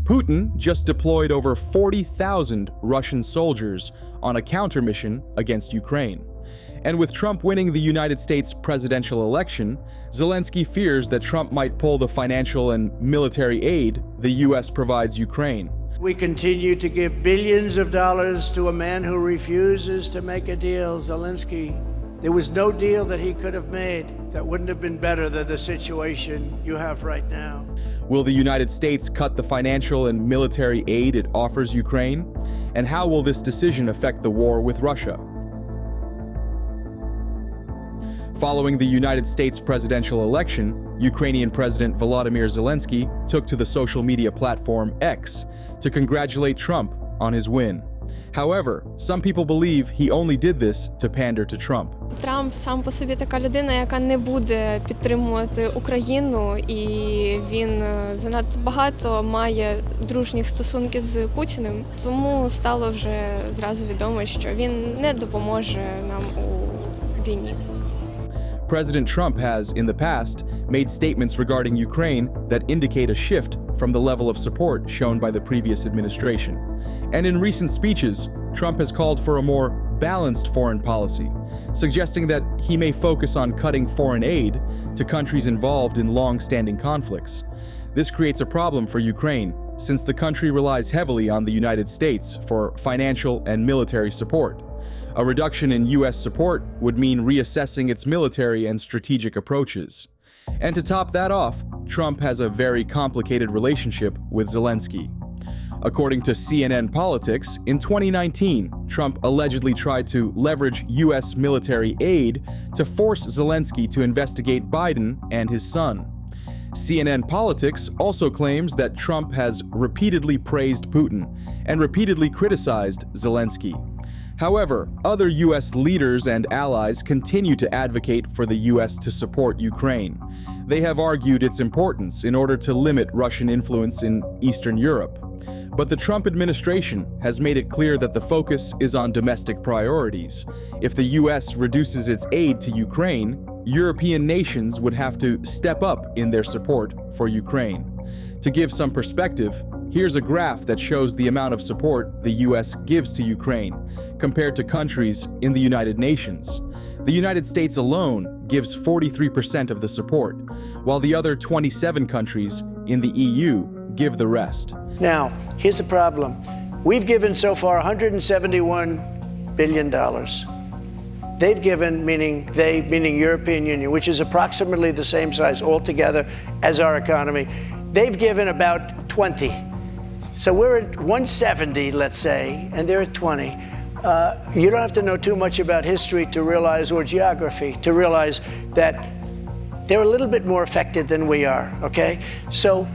Putin just deployed over 40,000 Russian soldiers on a counter-mission against Ukraine. And with Trump winning the United States presidential election, Zelensky fears that Trump might pull the financial and military aid the U.S. provides Ukraine. We continue to give billions of dollars to a man who refuses to make a deal, Zelensky. There was no deal that he could have made that wouldn't have been better than the situation you have right now. Will the United States cut the financial and military aid it offers Ukraine? And how will this decision affect the war with Russia? Following the United States presidential election, Ukrainian President Volodymyr Zelensky took to the social media platform X to congratulate Trump on his win. However, some people believe he only did this to pander to Trump. Трамп сам по собі така людина, яка не буде підтримувати Україну, і він занадто багато має дружніх стосунків з Путіним. Тому стало вже зразу відомо, що він не допоможе нам у війні. President Trump has, in the past, made statements regarding Ukraine that indicate a shift from the level of support shown by the previous administration. And in recent speeches, Trump has called for a more balanced foreign policy, suggesting that he may focus on cutting foreign aid to countries involved in long-standing conflicts. This creates a problem for Ukraine, since the country relies heavily on the United States for financial and military support. A reduction in U.S. support would mean reassessing its military and strategic approaches. And to top that off, Trump has a very complicated relationship with Zelensky. According to CNN Politics, in 2019, Trump allegedly tried to leverage U.S. military aid to force Zelensky to investigate Biden and his son. CNN Politics also claims that Trump has repeatedly praised Putin and repeatedly criticized Zelensky. However, other U.S. leaders and allies continue to advocate for the U.S. to support Ukraine. They have argued its importance in order to limit Russian influence in Eastern Europe. But the Trump administration has made it clear that the focus is on domestic priorities. If the U.S. reduces its aid to Ukraine, European nations would have to step up in their support for Ukraine. To give some perspective, here's a graph that shows the amount of support the U.S. gives to Ukraine compared to countries in the United Nations. The United States alone gives 43% of the support, while the other 27 countries in the EU give the rest. Now, here's the problem. We've given so far $171 billion. They've given, meaning European Union, which is approximately the same size altogether as our economy. They've given about 20. So we're at 170, let's say, and they're at 20. You don't have to know too much about history to realize, or geography, to realize that they're a little bit more affected than we are, okay? So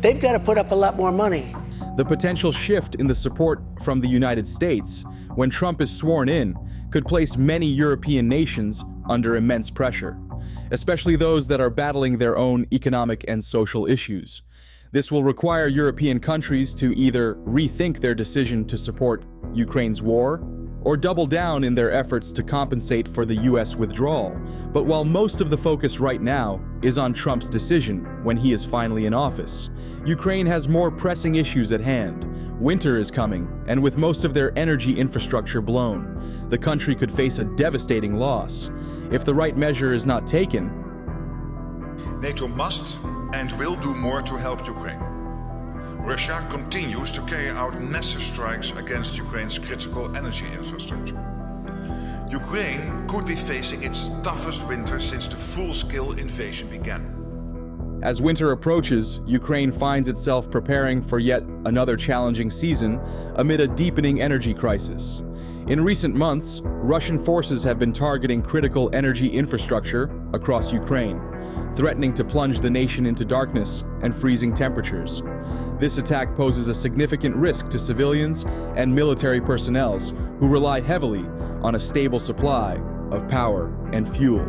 they've got to put up a lot more money. The potential shift in the support from the United States when Trump is sworn in could place many European nations under immense pressure, especially those that are battling their own economic and social issues. This will require European countries to either rethink their decision to support Ukraine's war or double down in their efforts to compensate for the U.S. withdrawal. But while most of the focus right now is on Trump's decision when he is finally in office, Ukraine has more pressing issues at hand. Winter is coming, and with most of their energy infrastructure blown, the country could face a devastating loss. If the right measure is not taken, NATO must and will do more to help Ukraine. Russia continues to carry out massive strikes against Ukraine's critical energy infrastructure. Ukraine could be facing its toughest winter since the full-scale invasion began. As winter approaches, Ukraine finds itself preparing for yet another challenging season amid a deepening energy crisis. In recent months, Russian forces have been targeting critical energy infrastructure across Ukraine, threatening to plunge the nation into darkness and freezing temperatures. This attack poses a significant risk to civilians and military personnel who rely heavily on a stable supply of power and fuel.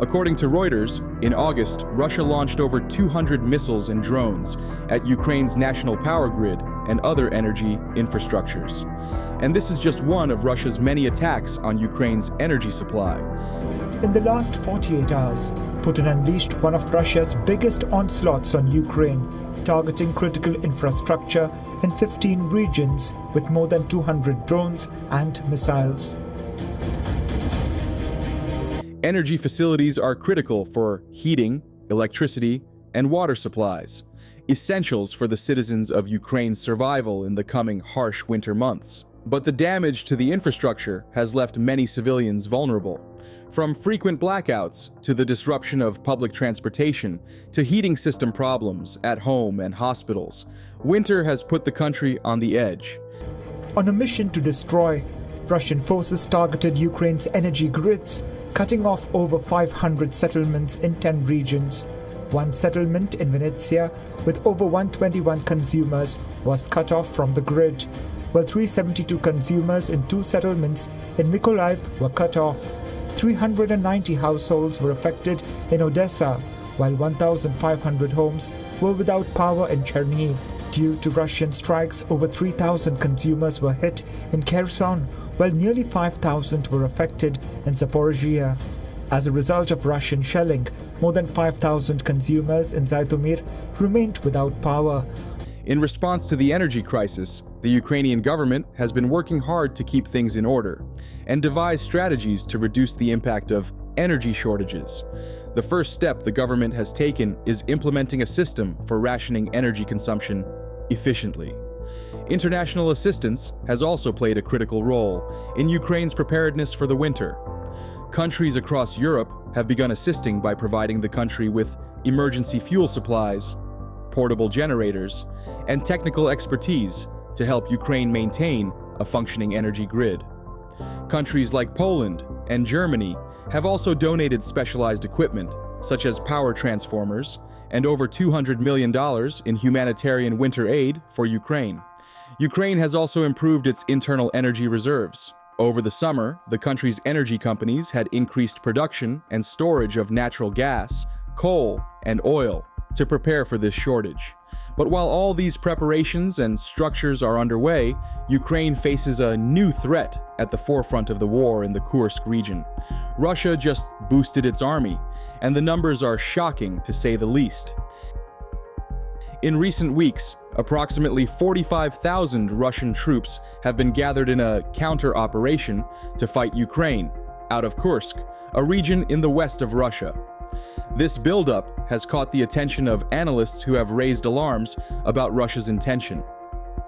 According to Reuters, in August, Russia launched over 200 missiles and drones at Ukraine's national power grid and other energy infrastructures. And this is just one of Russia's many attacks on Ukraine's energy supply. In the last 48 hours, Putin unleashed one of Russia's biggest onslaughts on Ukraine, targeting critical infrastructure in 15 regions with more than 200 drones and missiles. Energy facilities are critical for heating, electricity, and water supplies, essentials for the citizens of Ukraine's survival in the coming harsh winter months. But the damage to the infrastructure has left many civilians vulnerable. From frequent blackouts to the disruption of public transportation to heating system problems at home and hospitals, winter has put the country on the edge. On a mission to destroy, Russian forces targeted Ukraine's energy grids, cutting off over 500 settlements in 10 regions. One settlement in Venezia with over 121 consumers was cut off from the grid, while 372 consumers in 2 settlements in Mykolaiv were cut off. 390 households were affected in Odessa, while 1,500 homes were without power in Chernihiv. Due to Russian strikes, over 3,000 consumers were hit in Kherson, while nearly 5,000 were affected in Zaporizhia. As a result of Russian shelling, more than 5,000 consumers in Zhytomyr remained without power. In response to the energy crisis, the Ukrainian government has been working hard to keep things in order and devise strategies to reduce the impact of energy shortages. The first step the government has taken is implementing a system for rationing energy consumption efficiently. International assistance has also played a critical role in Ukraine's preparedness for the winter. Countries across Europe have begun assisting by providing the country with emergency fuel supplies, portable generators, and technical expertise to help Ukraine maintain a functioning energy grid. Countries like Poland and Germany have also donated specialized equipment, such as power transformers, and over $200 million in humanitarian winter aid for Ukraine. Ukraine has also improved its internal energy reserves. Over the summer, the country's energy companies had increased production and storage of natural gas, coal, and oil to prepare for this shortage. But while all these preparations and structures are underway, Ukraine faces a new threat at the forefront of the war in the Kursk region. Russia just boosted its army, and the numbers are shocking to say the least. In recent weeks, approximately 45,000 Russian troops have been gathered in a counter-operation to fight Ukraine out of Kursk, a region in the west of Russia. This buildup has caught the attention of analysts who have raised alarms about Russia's intention.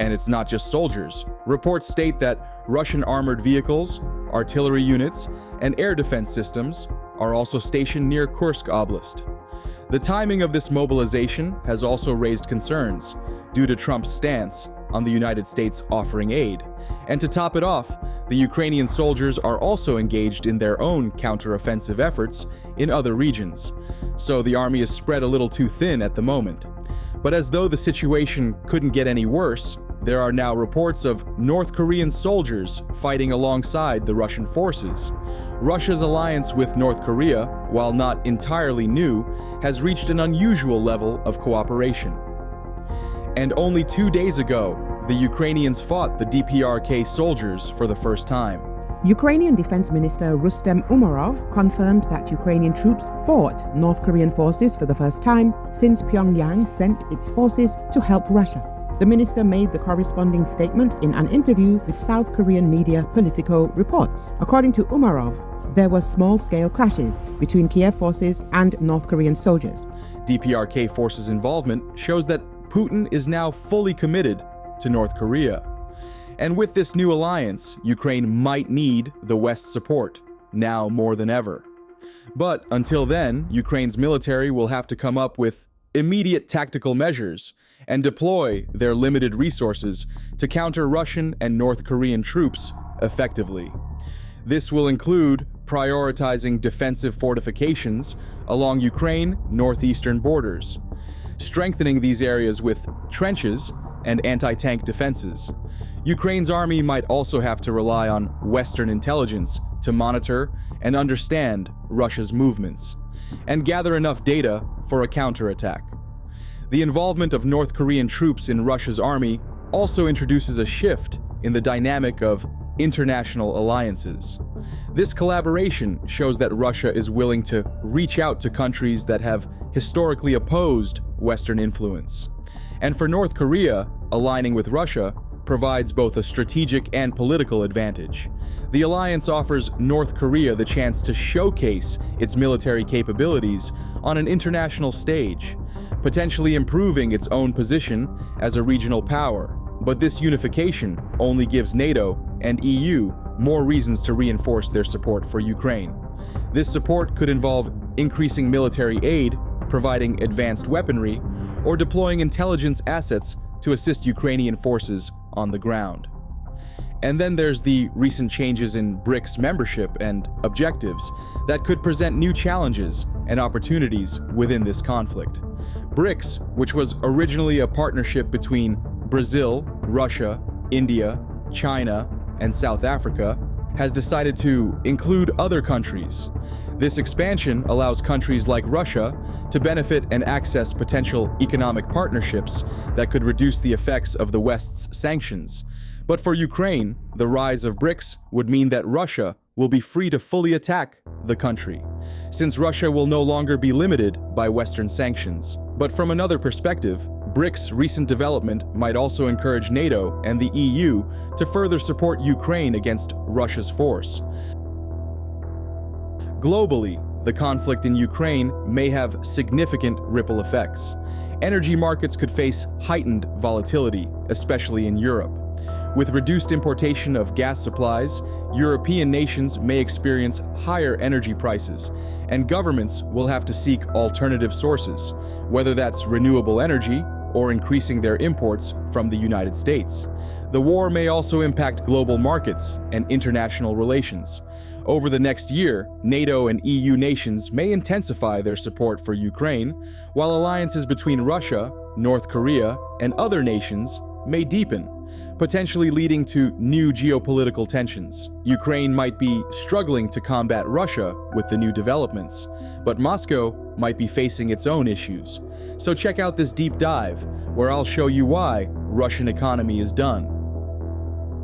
And it's not just soldiers. Reports state that Russian armored vehicles, artillery units, and air defense systems are also stationed near Kursk Oblast. The timing of this mobilization has also raised concerns due to Trump's stance on the United States offering aid. And to top it off, the Ukrainian soldiers are also engaged in their own counteroffensive efforts in other regions. So the army is spread a little too thin at the moment. But as though the situation couldn't get any worse, there are now reports of North Korean soldiers fighting alongside the Russian forces. Russia's alliance with North Korea, while not entirely new, has reached an unusual level of cooperation. And only 2 days ago, the Ukrainians fought the DPRK soldiers for the first time. Ukrainian Defense Minister Rustem Umerov confirmed that Ukrainian troops fought North Korean forces for the first time since Pyongyang sent its forces to help Russia. The minister made the corresponding statement in an interview with South Korean media Politico reports. According to Umerov, there were small-scale clashes between Kiev forces and North Korean soldiers. DPRK forces' involvement shows that Putin is now fully committed to North Korea. And with this new alliance, Ukraine might need the West's support, now more than ever. But until then, Ukraine's military will have to come up with immediate tactical measures and deploy their limited resources to counter Russian and North Korean troops effectively. This will include prioritizing defensive fortifications along Ukraine's northeastern borders, strengthening these areas with trenches and anti-tank defenses. Ukraine's army might also have to rely on Western intelligence to monitor and understand Russia's movements, and gather enough data for a counterattack. The involvement of North Korean troops in Russia's army also introduces a shift in the dynamic of international alliances. This collaboration shows that Russia is willing to reach out to countries that have historically opposed Western influence. And for North Korea, aligning with Russia provides both a strategic and political advantage. The alliance offers North Korea the chance to showcase its military capabilities on an international stage, potentially improving its own position as a regional power. But this unification only gives NATO and EU more reasons to reinforce their support for Ukraine. This support could involve increasing military aid, providing advanced weaponry, or deploying intelligence assets to assist Ukrainian forces on the ground. And then there's the recent changes in BRICS membership and objectives that could present new challenges and opportunities within this conflict. BRICS, which was originally a partnership between Brazil, Russia, India, China, and South Africa, has decided to include other countries. This expansion allows countries like Russia to benefit and access potential economic partnerships that could reduce the effects of the West's sanctions. But for Ukraine, the rise of BRICS would mean that Russia will be free to fully attack the country, since Russia will no longer be limited by Western sanctions. But from another perspective, BRICS' recent development might also encourage NATO and the EU to further support Ukraine against Russia's force. Globally, the conflict in Ukraine may have significant ripple effects. Energy markets could face heightened volatility, especially in Europe. With reduced importation of gas supplies, European nations may experience higher energy prices, and governments will have to seek alternative sources, whether that's renewable energy or increasing their imports from the United States. The war may also impact global markets and international relations. Over the next year, NATO and EU nations may intensify their support for Ukraine, while alliances between Russia, North Korea, and other nations may deepen, potentially leading to new geopolitical tensions. Ukraine might be struggling to combat Russia with the new developments, but Moscow might be facing its own issues. So check out this deep dive, where I'll show you why Russian economy is done.